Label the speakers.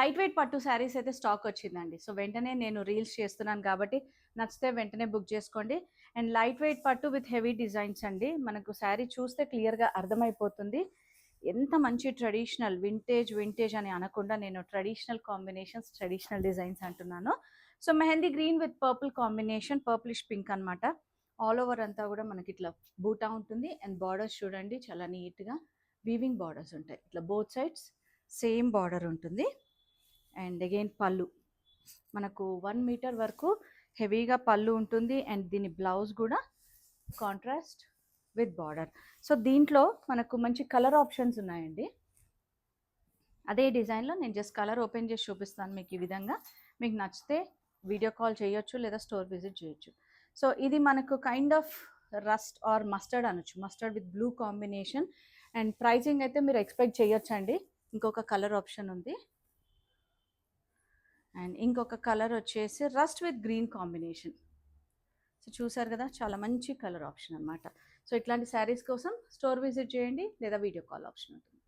Speaker 1: Light weight పట్టు శారీస్ అయితే stock వచ్చిందండి. సో వెంటనే నేను రీల్స్ చేస్తున్నాను కాబట్టి నచ్చితే వెంటనే బుక్ చేసుకోండి. అండ్ లైట్ వెయిట్ పట్టు విత్ హెవీ డిజైన్స్ అండి. మనకు శారీ చూస్తే క్లియర్గా అర్థమైపోతుంది. ఎంత మంచి ట్రెడిషనల్ వింటేజ్ అని అనకుండా నేను ట్రెడిషనల్ కాంబినేషన్స్, ట్రెడిషనల్ డిజైన్స్ అంటున్నాను. So mehndi green with purple combination, purplish pink అనమాట. ఆల్ ఓవర్ అంతా కూడా మనకి ఇట్లా బూటా ఉంటుంది. అండ్ బార్డర్స్ చూడండి చాలా నీట్గా వీవింగ్ బార్డర్స్ ఉంటాయి. ఇట్లా బోత్ సైడ్స్ సేమ్ బార్డర్ ఉంటుంది. అండ్ అగైన్ పళ్ళు మనకు 1 మీటర్ వరకు హెవీగా పళ్ళు ఉంటుంది. అండ్ దీని బ్లౌజ్ కూడా కాంట్రాస్ట్ విత్ బార్డర్. సో దీంట్లో మనకు మంచి కలర్ ఆప్షన్స్ ఉన్నాయండి. అదే డిజైన్లో నేను జస్ట్ కలర్ ఓపెన్ చేసి చూపిస్తాను మీకు. ఈ విధంగా మీకు నచ్చితే వీడియో కాల్ చేయొచ్చు లేదా స్టోర్ విజిట్ చేయొచ్చు. సో ఇది మనకు kind of rust or mustard అనొచ్చు. Mustard with blue combination. And pricing అయితే మీరు ఎక్స్పెక్ట్ చేయొచ్చండి. ఇంకొక కలర్ ఆప్షన్ ఉంది. అండ్ ఇంకొక కలర్ వచ్చేసి rust with green combination. So చూసారు కదా, చాలా మంచి కలర్ ఆప్షన్ అనమాట. సో ఇట్లాంటి శారీస్ కోసం స్టోర్ విజిట్ చేయండి లేదా వీడియో కాల్ ఆప్షన్ ఉంటుంది.